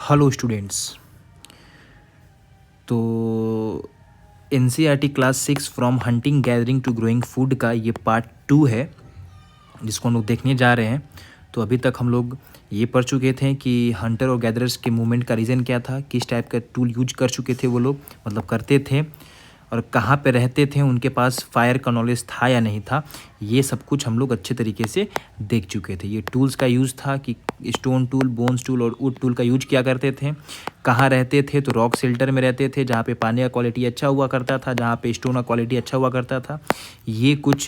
Hello students. तो NCERT class 6 from hunting gathering to growing food का ये part 2 है जिसको हम लोग देखने जा रहे हैं। तो अभी तक हम लोग ये पढ़ चुके थे कि हंटर और गैदरर्स के मूवमेंट का रीज़न क्या था, किस टाइप का टूल यूज कर चुके थे वो लोग, मतलब करते थे, और कहाँ पे रहते थे, उनके पास फायर का नॉलेज था या नहीं था, ये सब कुछ हम लोग अच्छे तरीके से देख चुके थे। ये टूल्स का यूज़ था कि स्टोन टूल, बोन्स टूल और वुड टूल का यूज किया करते थे। कहाँ रहते थे, तो रॉक शेल्टर में रहते थे जहाँ पे पानी का क्वालिटी अच्छा हुआ करता था, जहाँ पे स्टोन का क्वालिटी अच्छा हुआ करता था। ये कुछ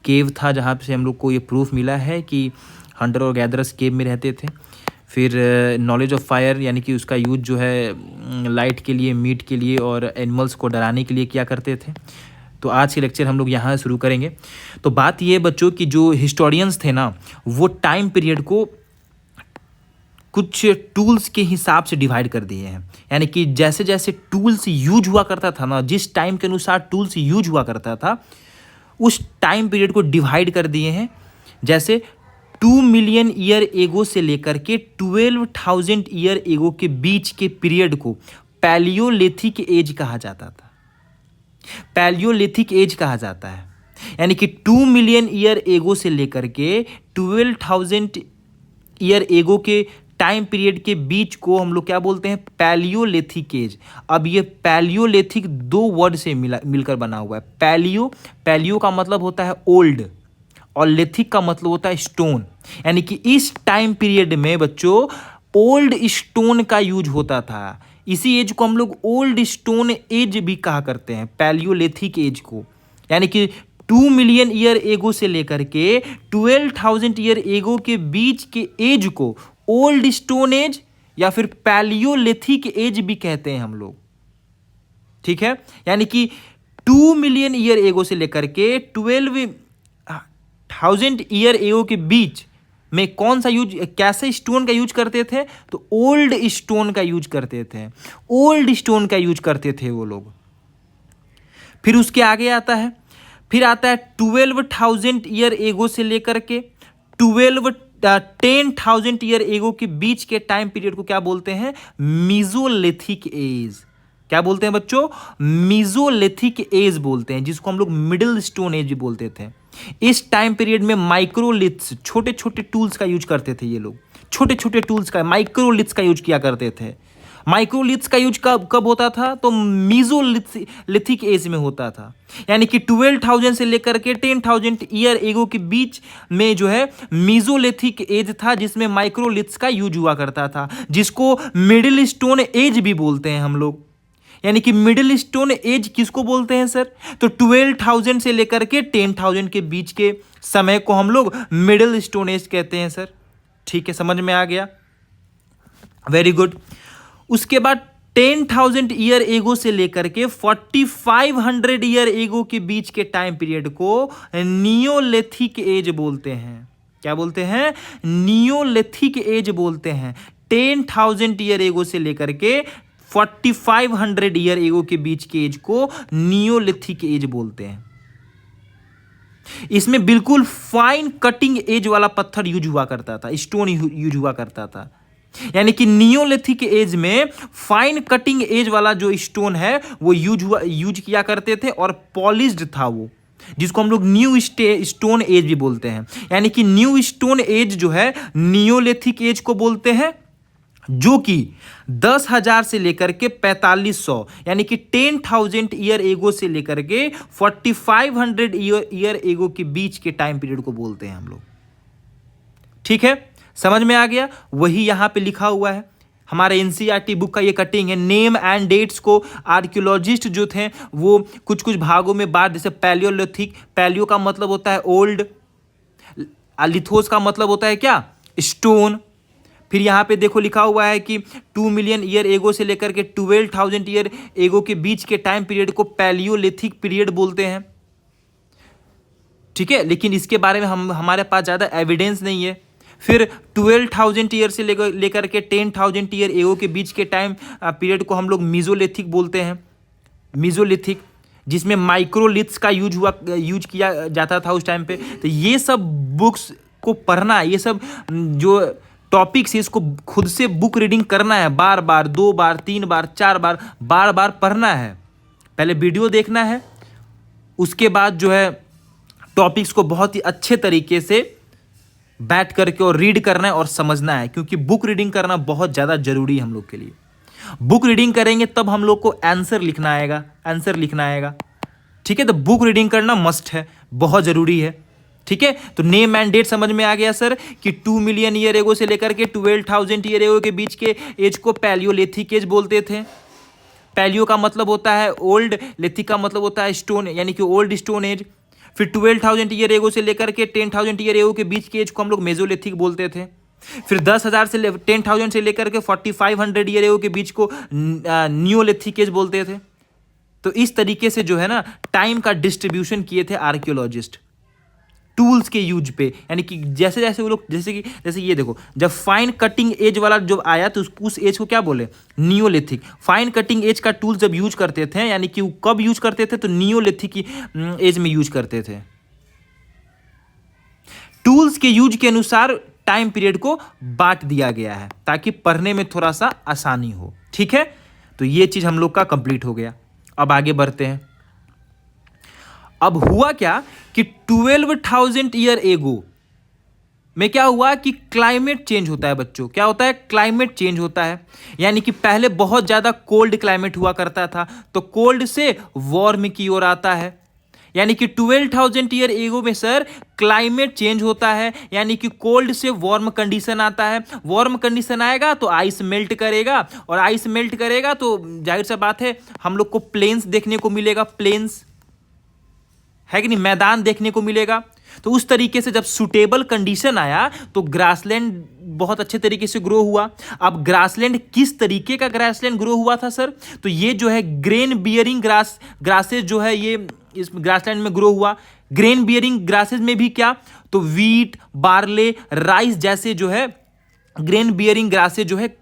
केव था जहाँ से हम लोग को ये प्रूफ मिला है कि हंटर और गैदरर्स केव में रहते थे। फिर नॉलेज ऑफ फायर यानी कि उसका यूज जो है लाइट के लिए, मीट के लिए और एनिमल्स को डराने के लिए किया करते थे। तो आज के लेक्चर हम लोग यहाँ शुरू करेंगे। तो बात ये बच्चों कि जो हिस्टोरियंस थे ना, वो टाइम पीरियड को कुछ टूल्स के हिसाब से डिवाइड कर दिए हैं। यानी कि जैसे जैसे टूल्स यूज हुआ करता था ना, जिस टाइम के अनुसार टूल्स यूज हुआ करता था, उस टाइम पीरियड को डिवाइड कर दिए हैं। जैसे 2 मिलियन ईयर एगो से लेकर के 12,000 ईयर एगो के बीच के पीरियड को पैलियोलिथिक एज कहा जाता था। पैलियोलिथिक एज कहा जाता है। यानी कि 2 मिलियन ईयर एगो से लेकर के 12,000 ईयर एगो के टाइम पीरियड के बीच को हम लोग क्या बोलते हैं, पैलियोलिथिक एज। अब ये पैलियोलिथिक 2 वर्ड से मिलकर बना हुआ है। पैलियो का मतलब होता है ओल्ड और लिथिक का मतलब होता है स्टोन। यानी कि इस टाइम पीरियड में बच्चों ओल्ड स्टोन का यूज होता था। इसी एज को हम लोग ओल्ड स्टोन एज भी कहा करते हैं, पैलियोलिथिक एज को। यानी कि 2 मिलियन ईयर एगो से लेकर के 12,000 ईयर एगो के बीच के एज को ओल्ड स्टोन एज या फिर पैलियोलिथिक एज भी कहते हैं हम लोग। ठीक है, यानी कि 2 मिलियन ईयर एगो से लेकर के 12,000 ईयर एगो के बीच में कौन सा यूज, कैसे स्टोन का यूज करते थे, तो ओल्ड स्टोन का यूज करते थे। ओल्ड स्टोन का यूज करते थे वो लोग। फिर उसके आगे आता है, फिर आता है 12,000 ईयर एगो से लेकर के 10,000 ईयर एगो के बीच के टाइम पीरियड को क्या बोलते हैं, मीजोलिथिक एज। क्या बोलते हैं बच्चों, मीजोलिथिक एज बोलते हैं, जिसको हम लोग मिडिल स्टोन एज भी बोलते थे। इस टाइम पीरियड में माइक्रोलिथ्स, छोटे छोटे टूल्स का यूज करते थे ये लोग। छोटे छोटे टूल्स का, माइक्रोलिथ्स का यूज किया करते थे। माइक्रोलिथ्स का यूज कब होता था, तो मीजोलिथिक एज में होता था। यानी कि 12,000 से लेकर के 10,000 ईयर एगो के बीच में जो है मीजोलिथिक एज था, जिसमें माइक्रोलिथ्स का यूज हुआ करता था, जिसको मिडिल स्टोन एज भी बोलते हैं हम लोग। यानी कि मिडिल स्टोन एज किसको बोलते हैं सर, तो 12,000 से लेकर के 10,000 के बीच के समय को हम लोग मिडिल स्टोन एज कहते हैं सर। ठीक है, समझ में आ गया, वेरी गुड। उसके बाद 10,000 ईयर एगो से लेकर के 4,500 ईयर एगो के बीच के टाइम पीरियड को नियोलिथिक एज बोलते हैं। क्या बोलते हैं, नियोलिथिक एज बोलते हैं। 10,000 ईयर एगो से लेकर के 4,500 ईयर एगो के बीच के एज को नियोलिथिक एज बोलते हैं। इसमें बिल्कुल फाइन कटिंग एज वाला पत्थर यूज हुआ करता था, स्टोन यूज हुआ करता था। यानी कि नियोलिथिक एज में फाइन कटिंग एज वाला जो स्टोन है वो यूज किया करते थे, और पॉलिश्ड था वो, जिसको हम लोग न्यू स्टोन एज भी बोलते हैं। यानी कि न्यू स्टोन एज जो है नियोलिथिक एज को बोलते हैं, जो कि 10,000 से लेकर के 4,500 यानी कि 10,000 ईयर एगो से लेकर के 4,500 ईयर एगो के बीच के टाइम पीरियड को बोलते हैं हम लोग। ठीक है, समझ में आ गया। वही यहां पे लिखा हुआ है, हमारे एनसीईआरटी बुक का ये कटिंग है। नेम एंड डेट्स को आर्कियोलॉजिस्ट जो थे वो कुछ कुछ भागों में बांट, जैसे पैलियोलिथिक, पैलियो का मतलब होता है ओल्ड, लिथोस का मतलब होता है क्या, स्टोन। फिर यहाँ पे देखो लिखा हुआ है कि 2 मिलियन ईयर एगो से लेकर के 12,000 ईयर एगो के बीच के टाइम पीरियड को पैलियोलिथिक पीरियड बोलते हैं। ठीक है, लेकिन इसके बारे में हमारे पास ज़्यादा एविडेंस नहीं है। फिर 12,000 ईयर से लेकर के 10,000 ईयर एगो के बीच के टाइम पीरियड को हम लोग मीजोलिथिक बोलते हैं। मीजोलिथिक, जिसमें माइक्रोलिथ्स का यूज किया जाता था उस टाइम पे। तो ये सब बुक्स को पढ़ना, ये सब जो टॉपिक्स इसको खुद से बुक रीडिंग करना है, बार बार, 2 बार, 3 बार, 4 बार, बार बार पढ़ना है। पहले वीडियो देखना है, उसके बाद जो है टॉपिक्स को बहुत ही अच्छे तरीके से बैठ करके और रीड करना है और समझना है, क्योंकि बुक रीडिंग करना बहुत ज़्यादा जरूरी है हम लोग के लिए। बुक रीडिंग करेंगे तब हम लोग को आंसर लिखना आएगा। ठीक है, तो बुक रीडिंग करना मस्ट है, बहुत ज़रूरी है। ठीक है, तो नेम एंड डेट समझ में आ गया सर कि 2 मिलियन ईयर एगो से लेकर के 12,000 ईयर एगो के बीच के एज को पैलियोलिथिक एज बोलते थे। पैलियो का मतलब होता है ओल्ड, लिथिक का मतलब होता है स्टोन, यानी कि ओल्ड स्टोन एज। फिर 12,000 ईयर एगो से लेकर के 10,000 ईयर एगो के बीच के एज को हम लोग मेजोलिथिक बोलते थे। फिर 10,000 से 10,000 से लेकर के 4,500 ईयर एगो के बीच को नियोलिथिक एज बोलते थे। तो इस तरीके से जो है ना टाइम का डिस्ट्रीब्यूशन किए थे आर्कियोलॉजिस्ट टूल्स के यूज पे, यानी कि जैसे जैसे वो लोग जैसे ये देखो, जब फाइन कटिंग एज वाला जो आया तो उस एज को क्या बोले, नियोलिथिक। फाइन कटिंग एज का टूल जब यूज करते थे, यानी कि वो कब यूज करते थे, तो नियोलिथिक की एज में यूज करते थे। टूल्स के यूज के अनुसार टाइम पीरियड को बांट दिया गया है ताकि पढ़ने में थोड़ा सा आसानी हो। ठीक है, तो ये चीज हम लोग का कंप्लीट हो गया। अब आगे बढ़ते हैं। अब हुआ क्या कि 12,000 ईयर एगो में क्या हुआ कि क्लाइमेट चेंज होता है बच्चों। क्या होता है, क्लाइमेट चेंज होता है। यानी कि पहले बहुत ज़्यादा कोल्ड क्लाइमेट हुआ करता था, तो कोल्ड से वार्म की ओर आता है। यानी कि 12,000 ईयर एगो में सर क्लाइमेट चेंज होता है, यानी कि कोल्ड से वार्म कंडीशन आता है। वार्म कंडीशन आएगा तो आइस मेल्ट करेगा, और आइस मेल्ट करेगा तो जाहिर सा बात है हम लोग को प्लेन्स देखने को मिलेगा। प्लेन्स है कि नहीं, मैदान देखने को मिलेगा। तो उस तरीके से जब सूटेबल कंडीशन आया तो ग्रासलैंड बहुत अच्छे तरीके से ग्रो हुआ। अब ग्रासलैंड किस तरीके का ग्रासलैंड ग्रो हुआ था सर, तो ये जो है ग्रेन बियरिंग ग्रासेज जो है ये इस ग्रासलैंड में ग्रो हुआ। ग्रेन बियरिंग ग्रासेज में भी क्या, तो वीट, बार्ले, राइस जैसे जो है ग्रेन बियरिंग ग्रासेज जो है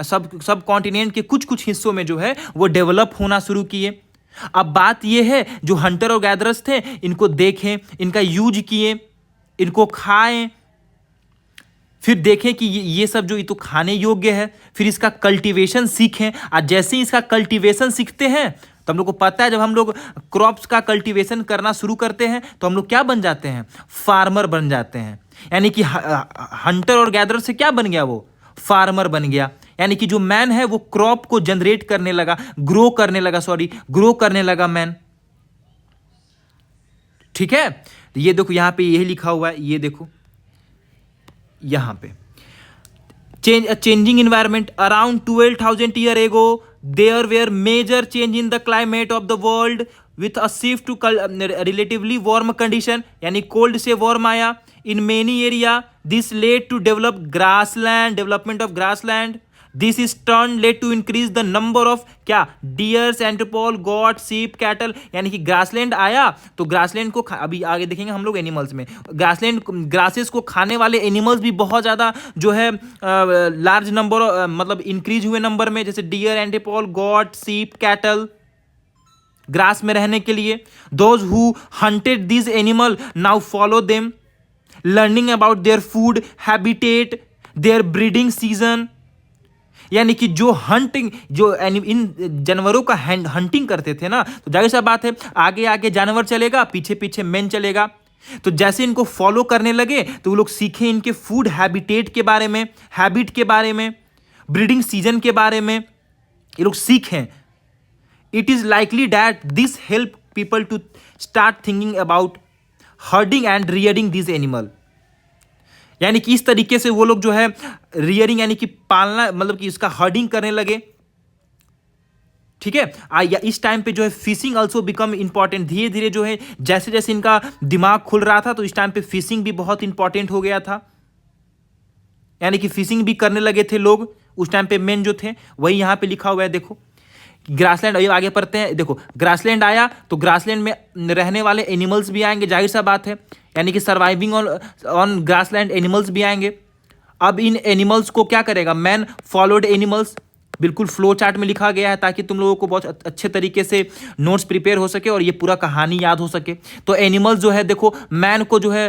सब कॉन्टिनेंट के कुछ कुछ हिस्सों में जो है वो डेवलप होना शुरू किए। अब बात यह है, जो हंटर और गैदरर्स थे इनको देखें, इनका यूज किए, इनको खाएं, फिर देखें कि ये सब जो ये तो खाने योग्य है, फिर इसका कल्टीवेशन सीखें। और जैसे ही इसका कल्टीवेशन सीखते हैं तो हम लोग को पता है जब हम लोग क्रॉप्स का कल्टीवेशन करना शुरू करते हैं तो हम लोग क्या बन जाते हैं, फार्मर बन जाते हैं। यानी कि हंटर और गैदरर से क्या बन गया, वो फार्मर बन गया। यानी कि जो मैन है वो क्रॉप को जनरेट करने लगा, ग्रो करने लगा मैन। ठीक है, ये देखो यहां पे यही लिखा हुआ है, ये देखो यहां पे changing environment around 12,000 year ago there were major change in the climate of the world with a shift to relatively warm condition, यानी कोल्ड से वार्म आया in many area. This led to development of grassland. This is turn led to increase the number of क्या, deers, antelope, goat, sheep, cattle. यानी कि grassland आया तो grassland को अभी आगे देखेंगे हम लोग एनिमल्स में, ग्रासेस को खाने वाले एनिमल्स भी बहुत ज़्यादा जो है लार्ज नंबर मतलब इंक्रीज हुए नंबर में, जैसे deer, antelope, goat, sheep, cattle grass में रहने के लिए। Those who hunted this animal now follow them, learning about their food habitat, their breeding season. यानी कि जो इन जानवरों का हंटिंग करते थे ना, तो जाहिर सा बात है आगे आगे जानवर चलेगा, पीछे पीछे मैन चलेगा। तो जैसे इनको फॉलो करने लगे तो वो लोग सीखे इनके फूड हैबिटेट के बारे में, हैबिट के बारे में, ब्रीडिंग सीजन के बारे में ये लोग सीखें। It is likely that this help people to start thinking about herding and rearing this animal. यानी कि इस तरीके से वो लोग जो है रियरिंग यानी कि पालना, मतलब कि इसका हर्डिंग करने लगे। ठीक है, या इस टाइम पे जो है फिशिंग ऑल्सो बिकम इंपॉर्टेंट। धीरे धीरे जो है जैसे जैसे इनका दिमाग खुल रहा था तो इस टाइम पे फिशिंग भी बहुत इंपॉर्टेंट हो गया था। यानी कि फिशिंग भी करने लगे थे लोग उस टाइम पे, मेन जो थे वही यहां पे लिखा हुआ है। देखो ग्रासलैंड, अभी आगे पढ़ते हैं। देखो ग्रासलैंड आया तो ग्रासलैंड में रहने वाले एनिमल्स भी आएंगे, जाहिर सा बात है, यानी कि सर्वाइविंग ऑन ग्रासलैंड एनिमल्स भी आएंगे। अब इन एनिमल्स को क्या करेगा, मैन फॉलोड एनिमल्स, बिल्कुल फ्लो चार्ट में लिखा गया है ताकि तुम लोगों को बहुत अच्छे तरीके से नोट्स प्रिपेयर हो सके और ये पूरा कहानी याद हो सके। तो एनिमल्स जो है देखो मैन को जो है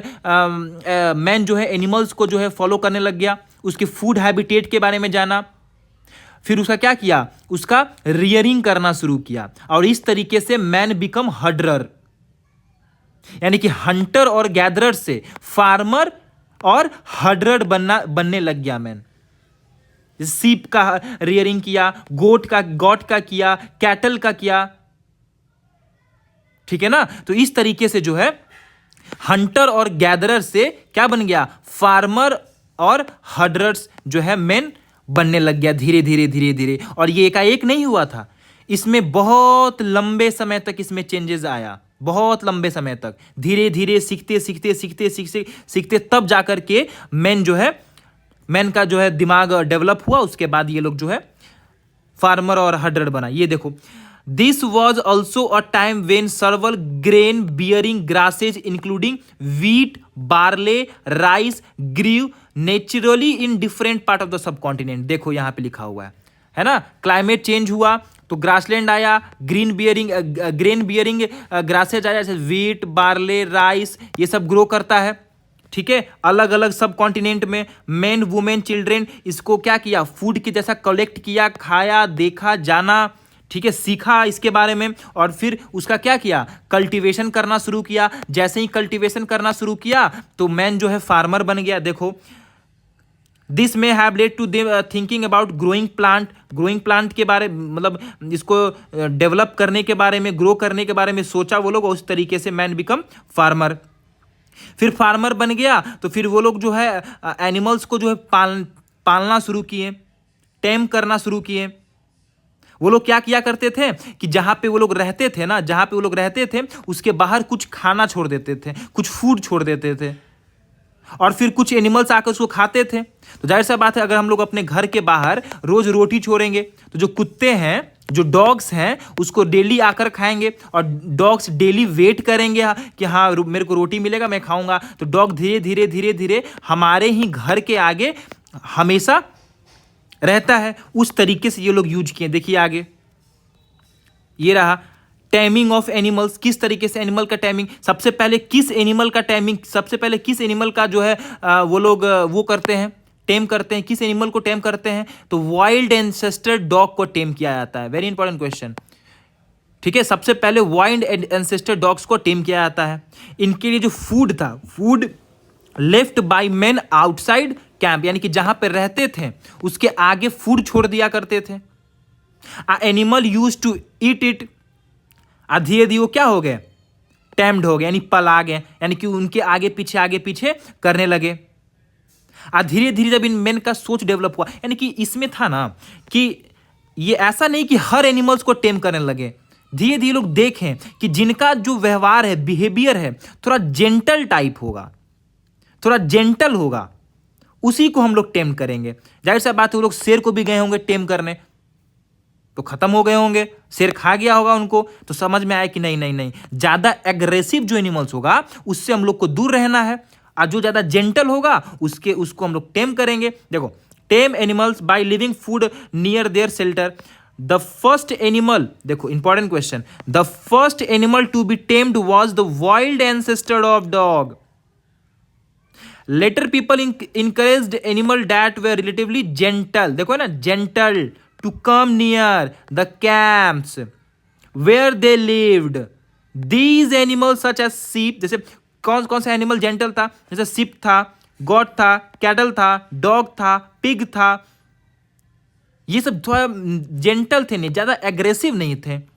मैन जो है एनिमल्स को जो है फॉलो करने लग गया। उसके फूड हैबिटेट के बारे में जाना, फिर उसका क्या किया, उसका रियरिंग करना शुरू किया, और इस तरीके से मैन बिकम हंटरर, यानी कि हंटर और गैदरर से फार्मर और हंटरर बनने लग गया मैन। सीप का रियरिंग किया, गॉट का किया, कैटल का किया, ठीक है ना। तो इस तरीके से जो है हंटर और गैदरर से क्या बन गया, फार्मर और हंटरर्स जो है मेन बनने लग गया धीरे धीरे धीरे धीरे। और ये एकाएक नहीं हुआ था, इसमें बहुत लंबे समय तक इसमें चेंजेस आया, बहुत लंबे समय तक धीरे धीरे सीखते सीखते सीखते सीखते सीखते तब जाकर के मैन का जो है दिमाग डेवलप हुआ। उसके बाद ये लोग जो है फार्मर और हंटर बना। ये देखो, this was also a time when cereal grain bearing grasses including wheat, barley, rice grew naturally in different part of the subcontinent. देखो यहां पे लिखा हुआ है ना, क्लाइमेट चेंज हुआ तो ग्रासलैंड आया, ग्रेन बियरिंग ग्रासेज आया, जैसे व्हीट, बार्ले, राइस, ये सब ग्रो करता है, ठीक है, अलग अलग सब कॉन्टिनेंट में। मेन, वुमेन, चिल्ड्रेन इसको क्या किया, फूड की जैसा कलेक्ट किया, खाया, देखा, जाना, ठीक है, सीखा इसके बारे में, और फिर उसका क्या किया, कल्टीवेशन करना शुरू किया। जैसे ही कल्टीवेशन करना शुरू किया तो मैन जो है फार्मर बन गया। देखो, this may have led to they thinking about growing plant के बारे, मतलब इसको डेवलप करने के बारे में, ग्रो करने के बारे में सोचा वो लोग, उस तरीके से मैन बिकम फार्मर। फिर फार्मर बन गया तो फिर वो लोग जो है एनिमल्स को जो है पालना शुरू किए, टेम करना शुरू किए। वो लोग क्या किया करते थे कि जहां पे वो लोग रहते थे ना, जहां पे वो लोग रहते थे उसके बाहर कुछ खाना छोड़ देते थे, कुछ फूड छोड़ देते थे, और फिर कुछ एनिमल्स आकर उसको खाते थे। तो जाहिर सा बात है, अगर हम लोग अपने घर के बाहर रोज रोटी छोड़ेंगे तो जो कुत्ते हैं, जो डॉग्स हैं, उसको डेली आकर खाएंगे, और डॉग्स डेली वेट करेंगे कि हाँ मेरे को रोटी मिलेगा, मैं खाऊंगा। तो डॉग धीरे धीरे धीरे धीरे हमारे ही घर के आगे हमेशा रहता है। उस तरीके से ये लोग यूज किए। देखिए आगे ये रहा टेमिंग ऑफ एनिमल्स। किस तरीके से एनिमल का टेमिंग, सबसे पहले किस एनिमल का जो है वो लोग वो करते हैं, टेम करते हैं, किस एनिमल को टेम करते हैं, तो वाइल्ड एंसेस्टर डॉग को टेम किया जाता है। वेरी इंपॉर्टेंट क्वेश्चन, ठीक है। सबसे पहले वाइल्ड एंसेस्टर डॉग्स को टेम किया जाता है। इनके लिए जो फूड था, food left by main outside camp, यानी कि जहां पर रहते थे उसके आगे फूड छोड़ दिया करते थे। Animal use to eat it, धीरे धीरे वो क्या हो गए, टेम्ड हो गए, यानी पला गए, यानी कि उनके आगे पीछे करने लगे। धीरे धीरे जब इन मेन का सोच डेवलप हुआ, यानी कि इसमें था ना कि ये ऐसा नहीं कि हर एनिमल्स को टेम करने लगे। धीरे धीरे लोग देखें कि जिनका जो व्यवहार है, बिहेवियर है, थोड़ा जेंटल टाइप होगा, थोड़ा जेंटल होगा, उसी को हम लोग टेम करेंगे। जाहिर सा बात है, वो लोग शेर को भी गए होंगे टेम करने, तो खत्म हो गए होंगे, शेर खा गया होगा उनको, तो समझ में आया कि नहीं, ज्यादा एग्रेसिव जो एनिमल्स होगा उससे हम लोग को दूर रहना है, और जो ज्यादा जेंटल होगा उसको हम लोग टेम करेंगे। देखो, tame animals by leaving food near their shelter. The first animal, देखो important question, the first animal to be tamed was the wild ancestor of dog. Later people encouraged animal that were relatively gentle, देखो ना, gentle, to come near the camps where they lived. These animals such as sheep, जैसे कौन कौन सा animal gentle था, जैसे sheep था, goat था, cattle था, dog था, pig था, ये सब थोड़ा जेंटल थे, नहीं ज्यादा एग्रेसिव नहीं थे।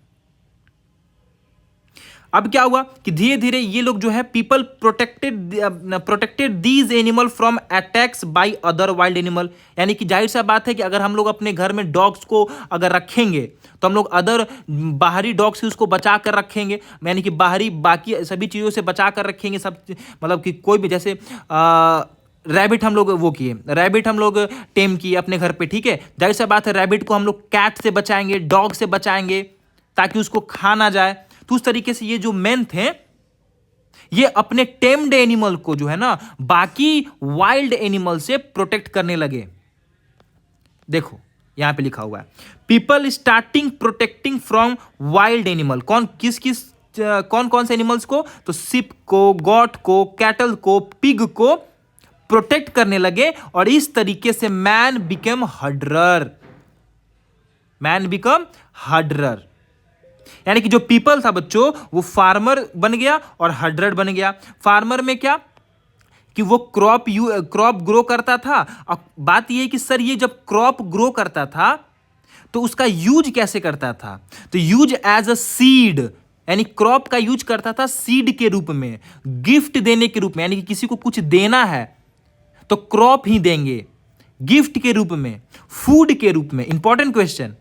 अब क्या हुआ कि धीरे धीरे ये लोग जो है people protected these animal from attacks by other wild animal, यानी कि जाहिर सा बात है कि अगर हम लोग अपने घर में डॉग्स को अगर रखेंगे तो हम लोग अदर बाहरी डॉग से उसको बचा कर रखेंगे, यानी कि बाहरी बाकी सभी चीज़ों से बचा कर रखेंगे। सब मतलब कि कोई भी, जैसे रैबिट हम लोग वो किए, रैबिट हम लोग टेम किए अपने घर पे, ठीक है। जाहिर सा बात है रैबिट को हम लोग कैट से बचाएंगे, डॉग से बचाएंगे, ताकि उसको खा ना जाए। तो उस तरीके से ये जो मेन थे, ये अपने टेम्ड एनिमल को जो है ना बाकी वाइल्ड एनिमल से प्रोटेक्ट करने लगे। देखो यहां पे लिखा हुआ है, people starting protecting from wild animal. कौन कौन से एनिमल्स को, तो शिप को, गॉट को, कैटल को, पिग को प्रोटेक्ट करने लगे और इस तरीके से मैन बिकम हर्डरर। मैन बिकम हर्डरर यानी कि जो पीपल था बच्चों वो फार्मर बन गया और हर्डरर बन गया। फार्मर में क्या कि वो क्रॉप ग्रो करता था। और बात ये है कि सर ये जब क्रॉप ग्रो करता था तो उसका यूज कैसे करता था, तो यूज एज अ सीड, यानी क्रॉप का यूज करता था सीड के रूप में, गिफ्ट देने के रूप में, यानी कि किसी को कुछ देना है तो क्रॉप ही देंगे, गिफ्ट के रूप में, फूड के रूप में। इंपॉर्टेंट क्वेश्चन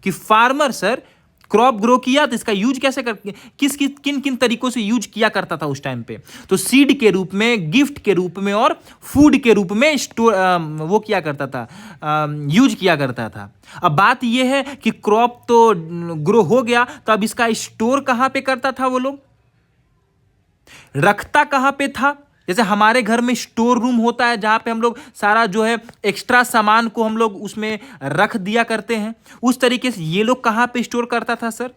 कि फार्मर सर क्रॉप ग्रो किया तो इसका यूज कैसे किन किन तरीकों से यूज किया करता था उस टाइम पे, तो सीड के रूप में, गिफ्ट के रूप में और फूड के रूप में वो किया करता था, यूज किया करता था। अब बात यह है कि क्रॉप तो ग्रो हो गया तो अब इसका स्टोर कहां पे करता था वो लोग, रखता कहां पे था। जैसे हमारे घर में स्टोर रूम होता है जहां पे हम लोग सारा जो है एक्स्ट्रा सामान को हम लोग उसमें रख दिया करते हैं, उस तरीके से ये लोग कहां पे स्टोर करता था सर,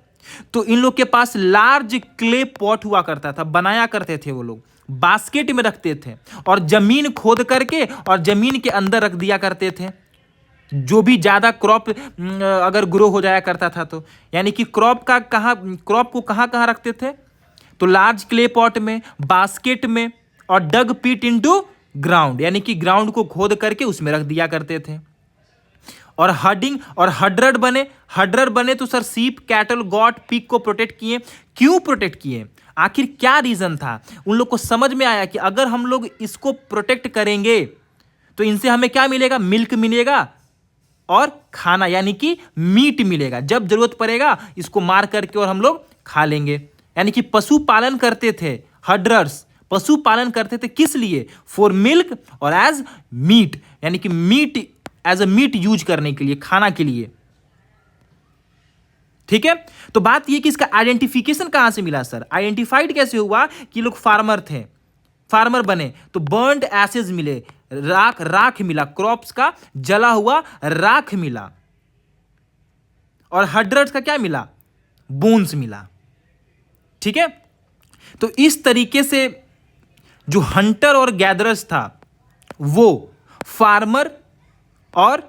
तो इन लोग के पास लार्ज क्ले पॉट हुआ करता था, बनाया करते थे वो लोग, बास्केट में रखते थे और जमीन खोद करके और जमीन के अंदर रख दिया करते थे। जो भी ज्यादा क्रॉप अगर ग्रो हो जाया करता था तो, यानी कि क्रॉप को कहां रखते थे, तो लार्ज क्ले पॉट में, बास्केट में और डग पिट इनटू ग्राउंड, यानी कि ग्राउंड को खोद करके उसमें रख दिया करते थे। और हर्डिंग और हर्डरर बने तो सर सीप, कैटल, गॉट, पिग को प्रोटेक्ट किए। क्यों प्रोटेक्ट किए, आखिर क्या रीजन था, उन लोग को समझ में आया कि अगर हम लोग इसको प्रोटेक्ट करेंगे तो इनसे हमें क्या मिलेगा, मिल्क मिलेगा और खाना यानी कि मीट मिलेगा, जब जरूरत पड़ेगा इसको मार करके और हम लोग खा लेंगे। यानी कि पशुपालन करते थे हर्डरर्स, पशुपालन करते थे किस लिए, फॉर मिल्क और एज मीट, यानी कि meat as a meat use करने के लिए, खाना के लिए। ठीक है, तो बात यह कि इसका आइडेंटिफिकेशन कहां से मिला सर, आइडेंटिफाइड कैसे हुआ कि लोग फार्मर थे, फार्मर बने तो बर्न्ड एसेज मिले, राख मिला, क्रॉप्स का जला हुआ राख मिला, और हर्डरर्स का क्या मिला, बोन्स मिला। ठीक है, तो इस तरीके से जो हंटर और गैदरर्स था वो फार्मर और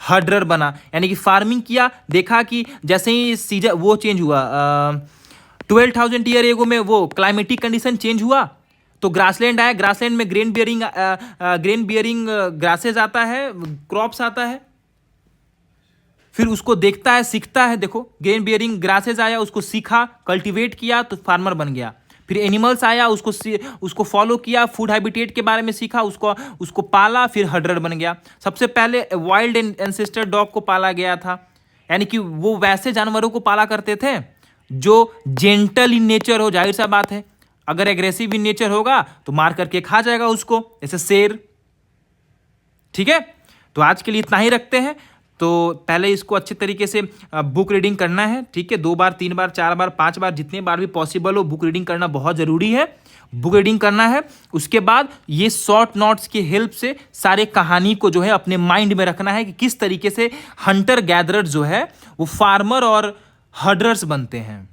हर्डरर बना, यानी कि फार्मिंग किया, देखा कि जैसे ही सीजन वो चेंज हुआ 12,000 ईयर एगो में वो क्लाइमेटिक कंडीशन चेंज हुआ तो ग्रासलैंड आया, ग्रासलैंड में ग्रेन बियरिंग ग्रासेज आता है, क्रॉप्स आता है, फिर उसको देखता है, सीखता है, देखो ग्रेन बियरिंग ग्रासेज आया, उसको सीखा, कल्टीवेट किया तो फार्मर बन गया। फिर एनिमल्स आया, उसको फॉलो किया, फूड हैबिटेट के बारे में सीखा, उसको पाला, फिर हर्डरर बन गया। सबसे पहले वाइल्ड एंसेस्टर डॉग को पाला गया था, यानी कि वो वैसे जानवरों को पाला करते थे जो जेंटल इन नेचर हो, जाहिर सा बात है, अगर एग्रेसिव इन नेचर होगा तो मार करके खा जाएगा उसको, जैसे शेर। ठीक है, तो आज के लिए इतना ही रखते हैं। तो पहले इसको अच्छे तरीके से बुक रीडिंग करना है, ठीक है, 2 बार 3 बार 4 बार 5 बार जितने बार भी पॉसिबल हो बुक रीडिंग करना बहुत ज़रूरी है, बुक रीडिंग करना है। उसके बाद ये शॉर्ट नोट्स की हेल्प से सारे कहानी को जो है अपने माइंड में रखना है कि किस तरीके से हंटर गैदरर जो है वो फार्मर और हर्डरर्स बनते हैं।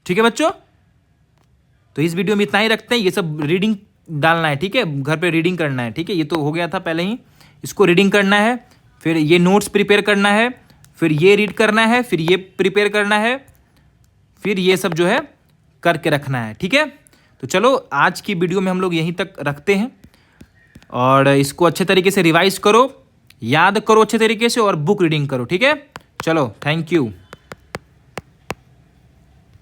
ठीक है बच्चों, तो इस वीडियो में इतना ही रखते हैं, ये सब रीडिंग डालना है, ठीक है, घर पे रीडिंग करना है। ठीक है, ये तो हो गया था पहले ही, इसको रीडिंग करना है, फिर ये नोट्स प्रिपेयर करना है, फिर ये रीड करना है, फिर ये प्रिपेयर करना है, फिर ये सब जो है करके रखना है। ठीक है, तो चलो आज की वीडियो में हम लोग यहीं तक रखते हैं और इसको अच्छे तरीके से रिवाइज करो, याद करो अच्छे तरीके से और बुक रीडिंग करो। ठीक है, चलो, थैंक यू।